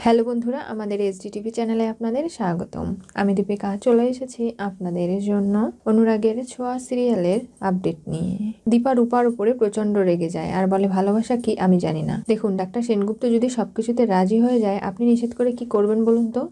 Hello বন্ধুরা, আমাদের SDTV চ্যানেলে আপনাদের স্বাগতম। আমি দীপিকা চলে এসেছি আপনাদের জন্য অনুরাগের ছোঁয়া সিরিয়ালের আপডেট নিয়ে। দীপা রূপার উপরে প্রচণ্ড রেগে যায় আর বলে, ভালোবাসা কি আমি জানি না। দেখুন, ডাক্তার সেনগুপ্ত যদি সব কিছুতে রাজি হয়ে যায়, আপনি নিষেধ করে কি করবেন বলুন তো?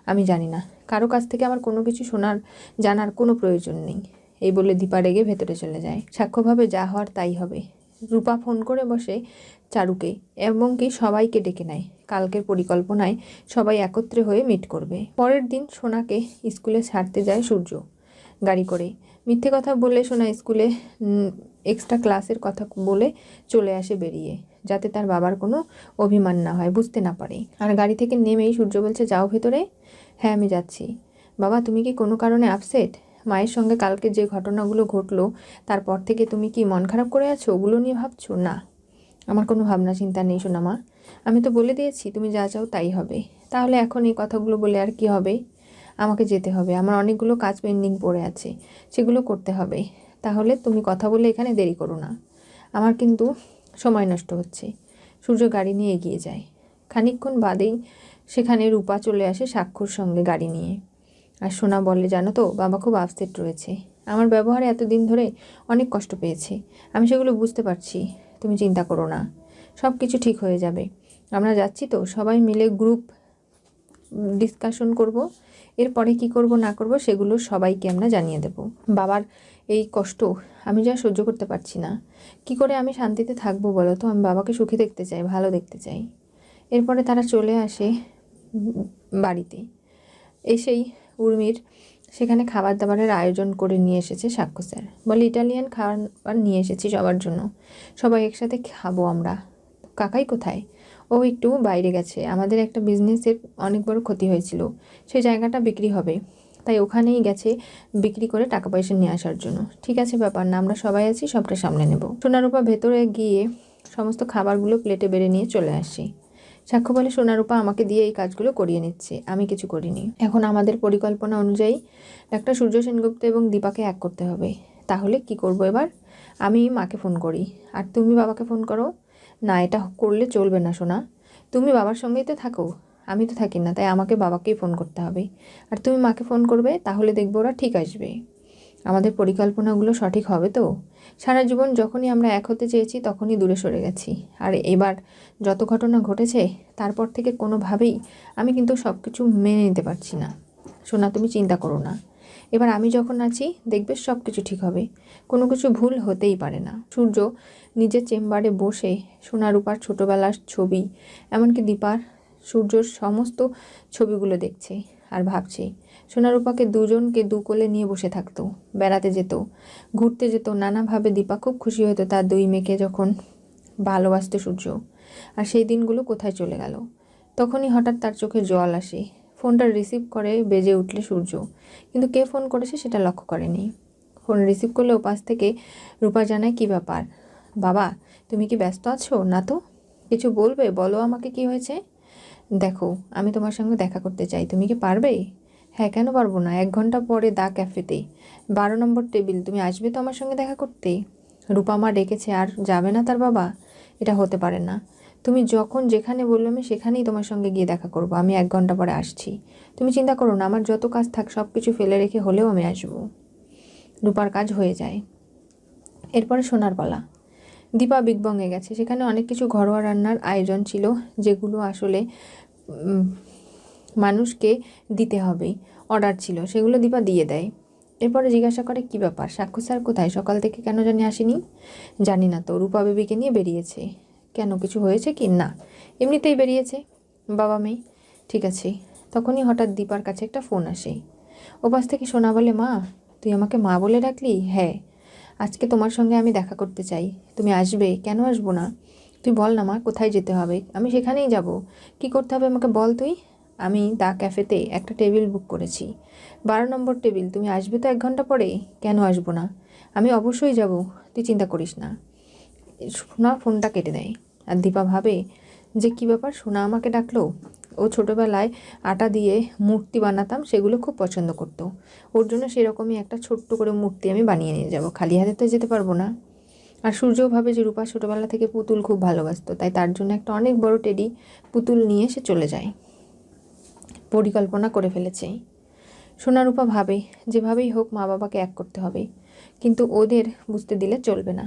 আমি জানি না, কারো কাছ থেকে আমার কোনো কিছু জানার কোনো প্রয়োজন নেই। এই বলে দীপা রেগে ভেতরে চলে যায়। সাক্ষ্যভাবে যা হওয়ার তাই হবে। রূপা ফোন করে বসে চারুকে এবং কি সবাইকে ডেকে নেয়। কালকের পরিকল্পনায় সবাই একত্রে হয়ে মিট করবে। পরের দিন সোনাকে স্কুলে ছাড়তে যায় সূর্য গাড়ি করে। মিথ্যে কথা বলে সোনা স্কুলে এক্সট্রা ক্লাসের কথা বলে চলে আসে বেরিয়ে, যাতে তার বাবার কোনো অভিমান না হয়, বুঝতে না পারে। আর গাড়ি থেকে নেমেই সূর্য বলছে, যাও ভেতরে। হ্যাঁ, আমি যাচ্ছি। বাবা, তুমি কি কোনো কারণে আপসেট? মায়ের সঙ্গে কালকে যে ঘটনাগুলো ঘটলো তারপর থেকে তুমি কি মন খারাপ করে আছো? ওগুলো নিয়ে ভাবছো? না, আমার কোনো ভাবনা চিন্তা নেই সোনামা। আমি তো বলে দিয়েছি তুমি যা চাও তাই হবে। তাহলে এখন এই কথাগুলো বলে আর কি হবে? আমাকে যেতে হবে, আমার অনেকগুলো কাজ পেন্ডিং পড়ে আছে, সেগুলো করতে হবে। তাহলে তুমি কথা বলে এখানে দেরি করো না, আমার কিন্তু সময় নষ্ট হচ্ছে। সূর্য গাড়ি নিয়ে এগিয়ে যায়। খানিকক্ষণ বাদেই সেখানে রূপা চলে আসে সাক্ষুর সঙ্গে গাড়ি নিয়ে। আর সোনা বলে, জানো তো, বাবা খুব আপসেট রয়েছে। আমার ব্যবহারে এতদিন ধরে অনেক কষ্ট পেয়েছে, আমি সেগুলো বুঝতে পারছি। তুমি চিন্তা করো না, সব কিছু ঠিক হয়ে যাবে। আমরা যাচ্ছি তো, সবাই মিলে গ্রুপ ডিসকাশন করব। এরপরে কি করব না করব সেগুলো সবাইকে আমরা জানিয়ে দেব। বাবার এই কষ্ট আমি যা সহ্য করতে পারছি না। কি করে আমি শান্তিতে থাকবো বলো তো? আমি বাবাকে সুখী দেখতে চাই, ভালো দেখতে চাই। এরপরে তারা চলে আসে বাড়িতে। এসেই উর্মির সেখানে খাবার দাবারের আয়োজন করে নিয়ে এসেছে সাক্ষ্য স্যার। বলে, ইটালিয়ান খাবার নিয়ে এসেছি সবার জন্য, সবাই একসাথে খাবো আমরা। কাকাই কোথায়? ও একটু বাইরে গেছে, আমাদের একটা বিজনেসের অনেক বড় ক্ষতি হয়েছিল, সেই জায়গাটা বিক্রি হবে, তাই ওখানেই গেছে বিক্রি করে টাকা পয়সা নিয়ে আসার জন্য। ঠিক আছে, ব্যাপার না, আমরা সবাই আছি, সবটা সামলে নেব। সোনারূপা ভেতরে গিয়ে সমস্ত খাবারগুলো প্লেটে বেড়ে নিয়ে চলে আসে। সাক্ষ্য বলে, সোনারূপা আমাকে দিয়ে এই কাজগুলো করিয়ে নিচ্ছে, আমি কিছু করিনি। এখন আমাদের পরিকল্পনা অনুযায়ী ডাক্তার সূর্য সেনগুপ্ত এবং দীপাকে এক করতে হবে। তাহলে কি করব এবার? আমি মাকে ফোন করি আর তুমি বাবাকে ফোন করো। না, এটা করলে চলবে না সোনা, তুমি বাবার সঙ্গেই তো থাকো, আমি তো থাকি না, তাই আমাকে বাবাকেই ফোন করতে হবে। আর তুমি মাকে ফোন করবে, তাহলে দেখবো ওরা ঠিক আসবে। আমাদের পরিকল্পনাগুলো সঠিক হবে তো? সারা জীবন যখনই আমরা এক হতে চেয়েছি তখনই দূরে সরে গেছি, আর এবার যত ঘটনা ঘটেছে তারপর থেকে কোনোভাবেই আমি কিন্তু সব কিছু মেনে নিতে পারছি না। সোনা, তুমি চিন্তা করো না, এবার আমি যখন আছি দেখবে সব কিছু ঠিক হবে, কোনো কিছু ভুল হতেই পারে না। সূর্য নিজের চেম্বারে বসে সোনারূপার ছোটোবেলার ছবি, এমনকি দীপার সূর্যর সমস্ত ছবিগুলো দেখছে আর ভাবছে, সোনারূপাকে দুজনকে দু কোলে নিয়ে বসে থাকতো, বেড়াতে যেত, ঘুরতে যেত নানাভাবে। দীপা খুব খুশি হতো তার দুই মেয়েকে যখন ভালোবাসতো সূর্য। আর সেই দিনগুলো কোথায় চলে গেল? তখনই হঠাৎ তার চোখে জল আসে। ফোনটা রিসিভ করে বেজে উঠলে সূর্য, কিন্তু কে ফোন করেছে সেটা লক্ষ্য করেনি। ফোন রিসিভ করলে ওপাশ থেকে রূপা জানায়, কী ব্যাপার বাবা, তুমি কি ব্যস্ত আছো? না তো, কিছু বলবে? বলো আমাকে, কি হয়েছে? দেখো, আমি তোমার সঙ্গে দেখা করতে চাই, তুমি কি পারবে? হ্যাঁ, কেন পারবো না, 1 ঘন্টা পরে দা ক্যাফেতে, 12 নম্বর টেবিল, তুমি আসবে তো আমার সঙ্গে দেখা করতে? রূপা মা ডেকেছে আর যাবে না তার বাবা? এটা হতে পারে না। তুমি যখন যেখানে বললো আমি সেখানেই তোমার সঙ্গে গিয়ে দেখা করবো, আমি 1 ঘন্টা পরে আসছি। তুমি চিন্তা করো না, আমার যত কাজ থাক সব কিছু ফেলে রেখে হলেও আমি আসবো। রূপার কাজ হয়ে যায়। এরপরে সোনার পালা। দীপা বিগ বংয়ে গেছে, সেখানে অনেক কিছু ঘরোয়া রান্নার আয়োজন ছিল, যেগুলো আসলে মানুষকে দিতে হবে, অর্ডার ছিল, সেগুলো দীপা দিয়ে দেয়। এরপরে জিজ্ঞাসা করে, কি ব্যাপার, সাক্ষ্য স্যার কোথায়? সকাল থেকে কেন জানি আসেনি? জানি না তো, রূপা বেবিকে নিয়ে বেরিয়েছে। কেন, কিছু হয়েছে কি? না, এমনিতেই বেরিয়েছে, বাবা মেয়ে। ঠিক আছে। তখনই হঠাৎ দীপার কাছে একটা ফোন আসে। ওপাশ থেকে সোনা বলে, মা, তুই আমাকে মা বলে ডাকলি? হ্যাঁ, আজকে তোমার সঙ্গে আমি দেখা করতে চাই, তুমি আসবে? কেন আসবো না? তুই বল না মা, কোথায় যেতে হবে? আমি সেখানেই যাব। কি করতে হবে আমাকে বল তুই। আমি দা ক্যাফেতে একটা টেবিল বুক করেছি, 12 নম্বর টেবিল, তুমি আসবে তো 1 ঘন্টা পরে? কেন আসবো না, আমি অবশ্যই যাব, তুই চিন্তা করিস না। সোনা ফোনটা কেটে দেয়। আর দীপা ভাবে যে কী ব্যাপার, সোনা আমাকে ডাকলো। ও ছোটোবেলায় আটা দিয়ে মূর্তি বানাতাম, সেগুলো খুব পছন্দ করতো, ওর জন্য সেরকমই একটা ছোট্ট করে মূর্তি আমি বানিয়ে নিয়ে যাব, খালি হাতে তো যেতে পারবো না। আর সূর্যও ভাবে যে রূপা ছোটোবেলা থেকে পুতুল খুব ভালোবাসতো, তাই তার জন্য একটা অনেক বড় টেডি পুতুল নিয়ে সে চলে যায়। পরিকল্পনা করে ফেলেছে। সোনারূপা ভাবে যেভাবেই হোক মা বাবাকে এক করতে হবে, কিন্তু ওদের বুঝতে দিলে চলবে না।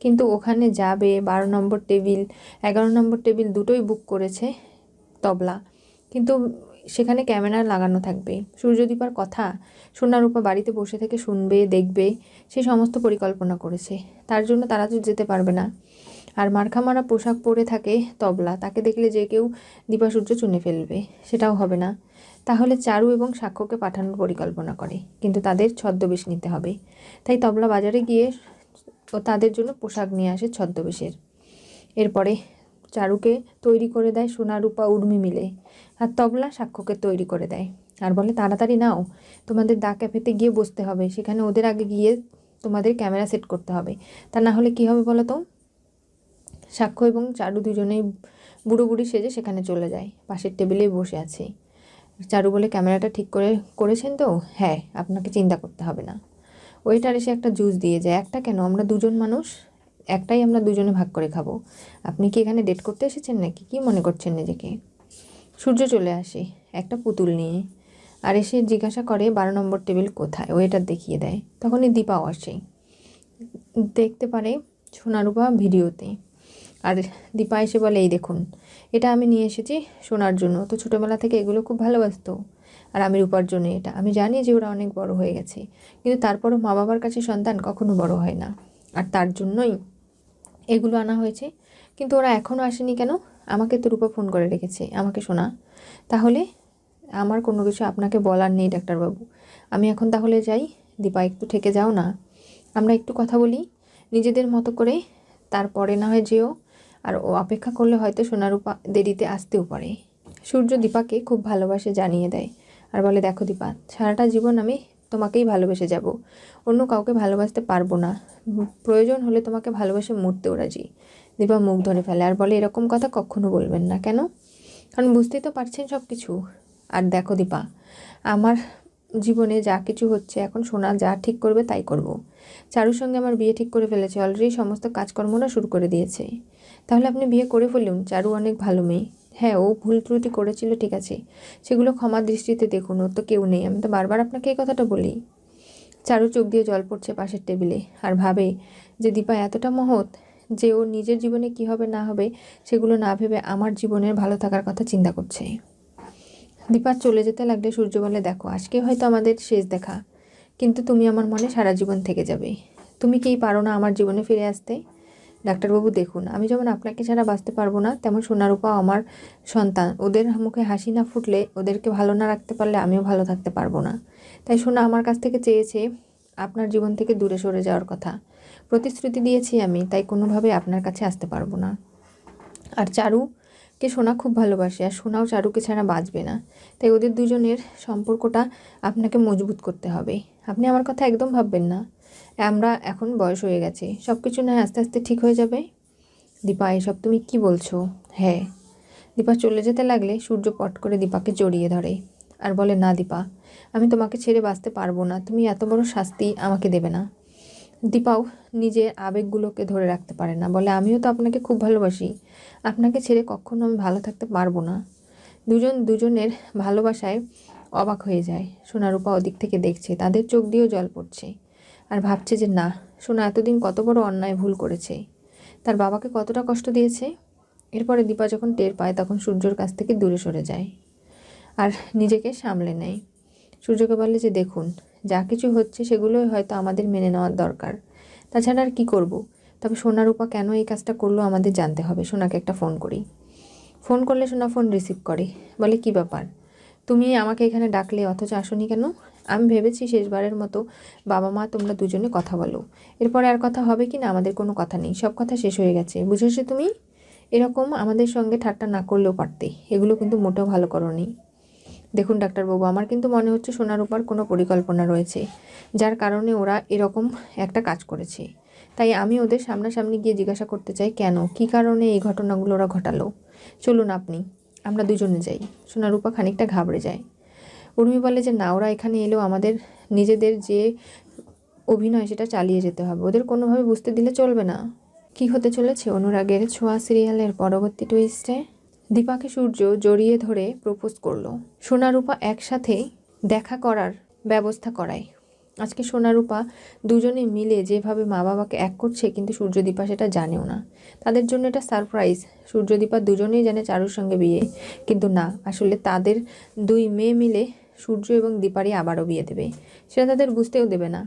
কিন্তু ওখানে যাবে 12 নম্বর টেবিল 11 নম্বর টেবিল দুটোই বুক করেছে তবলা, কিন্তু সেখানে ক্যামেরা লাগানো থাকবে। সূর্যদীপার কথা সোনারূপা বাড়িতে বসে থেকে শুনবে, দেখবে, সে সমস্ত পরিকল্পনা করেছে। তার জন্য তারা তো যেতে পারবে না। আর মার্খামারা পোশাক পরে থাকে তবলা, তাকে দেখলে যে কেউ দীপা সূর্য চুনে ফেলবে, সেটাও হবে না। তাহলে চারু এবং সাক্ষ্যকে পাঠানোর পরিকল্পনা করে, কিন্তু তাদের ছদ্মবেশ নিতে হবে। তাই তবলা বাজারে গিয়ে ও তাদের জন্য পোশাক নিয়ে আসে ছদ্মবেশের। এরপরে চারুকে তৈরি করে দেয় সোনারূপা উর্মি মিলে, আর তবলা সাক্ষ্যকে তৈরি করে দেয়। আর বলে তাড়াতাড়ি নাও, তোমাদের দা ক্যাফেতে গিয়ে বসতে হবে, সেখানে ওদের আগে গিয়ে তোমাদের ক্যামেরা সেট করতে হবে। তা না হলে কী হবে বলো তো? সাক্ষ্য এবং চারু দুজনেই বুড়ো বুড়ি সেজে সেখানে চলে যায়, পাশের টেবিলেই বসে আছে। চারু বলে ক্যামেরাটা ঠিক করেছেন তো? হ্যাঁ, আপনাকে চিন্তা করতে হবে না। ওয়েটার এসে একটা জুস দিয়ে যায়। একটা কেন, আমরা দুজন মানুষ, একটাই আমরা দুজনে ভাগ করে খাবো। আপনি কি এখানে ডেট করতে এসেছেন নাকি? কি মনে করছেন নিজেকে? সূর্য চলে আসে একটা পুতুল নিয়ে, আর এসে জিজ্ঞাসা করে 12 নম্বর টেবিল কোথায়। ওয়েটার দেখিয়ে দেয়। তখনই দীপাও আসে, দেখতে পারে সোনারূপা ভিডিওতে। আর দীপা এসে বলে, এই দেখুন, এটা আমি নিয়ে এসেছি সোনার জন্য। তো ছোটোবেলা থেকে এগুলো খুব ভালোবাসতো, আর আমি রূপার জন্য এটা। আমি জানি যে ওরা অনেক বড় হয়ে গেছে, কিন্তু তারপরও মা বাবার কাছে সন্তান কখনো বড় হয় না, আর তার জন্যই এগুলো আনা হয়েছে। কিন্তু ওরা এখনও আসেনি কেন? আমাকে তো রূপা ফোন করে রেখেছে আমাকে। শোনা, তাহলে আমার কোনো কিছু আপনাকে বলার নেই ডাক্তারবাবু। আমি এখন তাহলে যাই। দীপা, একটু থেকে যাও না, আমরা একটু কথা বলি নিজেদের মতো করে, তারপরে না হয় যেও। আর ও অপেক্ষা করলে হয়তো সোনারূপা দেরিতে আসতেও পারে। সূর্য দীপাকে খুব ভালোবাসে জানিয়ে দেয়, আর বলে, দেখো দীপা, সারাটা জীবন আমি তোমাকেই ভালোবেসে যাব, অন্য কাউকে ভালোবাসতে পারবো না। প্রয়োজন হলে তোমাকে ভালোবেসে মরতেও রাজি। দীপা মুখ ধরে ফেলে আর বলে, এরকম কথা কখনো বলবেন না। কেন? কারণ বুঝতেই তো পারছেন সব কিছু। আর দেখো দীপা, আমার জীবনে যা কিছু হচ্ছে এখন, সোনা যা ঠিক করবে তাই করব। চারুর সঙ্গে আমার বিয়ে ঠিক করে ফেলেছে, অলরেডি সমস্ত কাজকর্মটা শুরু করে দিয়েছে। তাহলে আপনি বিয়ে করে ফেলুন। চারু অনেক ভালো মেয়ে। হ্যাঁ, ও ভুল ত্রুটি করেছিল, ঠিক আছে, সেগুলো ক্ষমার দৃষ্টিতে দেখুন। ওর তো কেউ নেই, আমি তো বারবার আপনাকে এই কথাটা বলি। চারু চোখ দিয়ে জল পড়ছে পাশের টেবিলে, আর ভাবে যে দীপা এতটা মহৎ যে ও নিজের জীবনে কি হবে না হবে সেগুলো না ভেবে আমার জীবনের ভালো থাকার কথা চিন্তা করছে। দীপা চলে যেতে লাগলে সূর্য বলে, দেখো, আজকে হয়তো আমাদের শেষ দেখা, কিন্তু তুমি আমার মনে সারা জীবন থেকে যাবে। তুমি কি পারো না আমার জীবনে ফিরে আসতে? ডাক্তারবাবু দেখুন, আমি যেমন আপনাকে ছাড়া বাঁচতে পারবো না, তেমন সোনারূপা আমার সন্তান। ওদের মুখে হাসি না ফুটলে, ওদেরকে ভালো না রাখতে পারলে আমিও ভালো থাকতে পারবো না। তাই সোনা আমার কাছ থেকে চেয়েছে আপনার জীবন থেকে দূরে সরে যাওয়ার কথা। প্রতিশ্রুতি দিয়েছি আমি, তাই কোনোভাবে আপনার কাছে আসতে পারবো না। আর চারুকে সোনা খুব ভালোবাসে, আর সোনাও চারুকে ছাড়া বাঁচবে না। তাই ওদের দুজনের সম্পর্কটা আপনাকে মজবুত করতে হবে। আপনি আমার কথা একদম ভাববেন না। আমরা এখন বয়স হয়ে গেছে, সব কিছু নয় আস্তে আস্তে ঠিক হয়ে যাবে। দীপা, এসব তুমি কি বলছো? হ্যাঁ। দীপা চলে যেতে লাগলে সূর্য পট করে দীপাকে জড়িয়ে ধরে আর বলে, না দীপা, আমি তোমাকে ছেড়ে বাঁচতে পারবো না। তুমি এত বড় শাস্তি আমাকে দেবে না। দীপাও নিজের আবেগগুলোকে ধরে রাখতে পারে না, বলে, আমিও তো আপনাকে খুব ভালোবাসি, আপনাকে ছেড়ে কখনো আমি ভালো থাকতে পারবো না। দুজন দুজনের ভালোবাসায় অবাক হয়ে যায়। সোনারূপা ওদিক থেকে দেখছে, তাদের চোখ দিয়েও জল পড়ছে, আর ভাবছে যে না, সোনা এতদিন কত বড় অন্যায় ভুল করেছে, তার বাবাকে কতটা কষ্ট দিয়েছে। এরপরে দীপা যখন টের পায়, তখন সূর্যর কাছ থেকে দূরে সরে যায় আর নিজেকে সামলে নেয়। সূর্যকে বলে যে, দেখুন, যা কিছু হচ্ছে সেগুলোই হয়তো আমাদের মেনে নেওয়ার দরকার, তাছাড়া আর কী করব। তবে সোনারূপা কেন এই কাজটা করলো আমাদের জানতে হবে। সোনাকে একটা ফোন করি। ফোন করলে সোনা ফোন রিসিভ করে, বলে, কি ব্যাপার, তুমি আমাকে এখানে ডাকলে অথচ আসনি কেন? আমি ভেবেছি শেষবারের মতো বাবা মা তোমরা দুজনে কথা বলো, এরপরে আর কথা হবে কি না আমাদের কোনো কথা নেই, সব কথা শেষ হয়ে গেছে, বুঝেছো তুমি? এরকম আমাদের সঙ্গে ঠাট্টা না করলেও পারতে, এগুলো কিন্তু মোটেও ভালো করোনি। দেখুন ডাক্তারবাবু, আমার কিন্তু মনে হচ্ছে সোনার উপর কোনো পরিকল্পনা রয়েছে, যার কারণে ওরা এরকম একটা কাজ করেছে। তাই আমি ওদের সামনাসামনি গিয়ে জিজ্ঞাসা করতে চাই, কেন, কী কারণে এই ঘটনাগুলো ওরা ঘটালো। চলুন আপনি, আমরা দুজনে যাই। সোনারূপা খানিকটা ঘাবড়ে যায়। উর্মি বলে যে, না, ওরা এখানে এলেও আমাদের নিজেদের যে অভিনয় সেটা চালিয়ে যেতে হবে, ওদের কোনোভাবে বুঝতে দিলে চলবে না। কি হতে চলেছে অনুরাগের ছোঁয়া সিরিয়ালের পরবর্তী টুইস্টে দীপাকে সূর্য জড়িয়ে ধরে প্রপোজ করলো। সোনা রূপা একসাথে দেখা করার ব্যবস্থা করায়। আজকে সোনা রূপা দুজনে মিলে যেভাবে মা বাবাকে এক করছে, কিন্তু সূর্যদীপা সেটা জানেও না। তাদের জন্য এটা সারপ্রাইজ। সূর্যদীপা দুজনেই জানে চারুর সঙ্গে বিয়ে, কিন্তু না, আসলে তাদের দুই মেয়ে মিলে সূর্য এবং দীপারই আবারও বিয়ে দেবে। সেটা তাদের বুঝতেও দেবে না।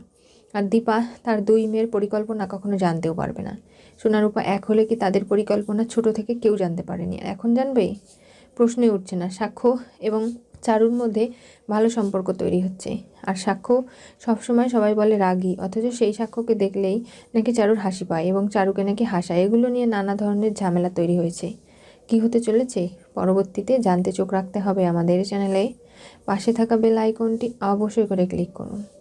আর দীপা তার দুই মেয়ের পরিকল্পনা কখনো জানতেও পারবে না। সোনা রূপা এক হলে কি তাদের পরিকল্পনা ছোট থেকে কেউ জানতে পারেনি, এখন জানবে? প্রশ্নই উঠছে না। সাক্ষ্য এবং চারুর মধ্যে ভালো সম্পর্ক তৈরি হচ্ছে। আর সাক্ষ্য সবসময় সবাই বলে রাগী, অথচ সেই সাক্ষ্যকে দেখলেই নাকি চারুর হাসি পায় এবং চারুকে নাকি হাসায়। এগুলো নিয়ে নানা ধরনের ঝামেলা তৈরি হয়েছে। কি হতে চলেছে পরবর্তীতে জানতে চোখ রাখতে হবে আমাদের চ্যানেলে। পাশে থাকা বেল আইকনটি অবশ্যই করে ক্লিক করুন।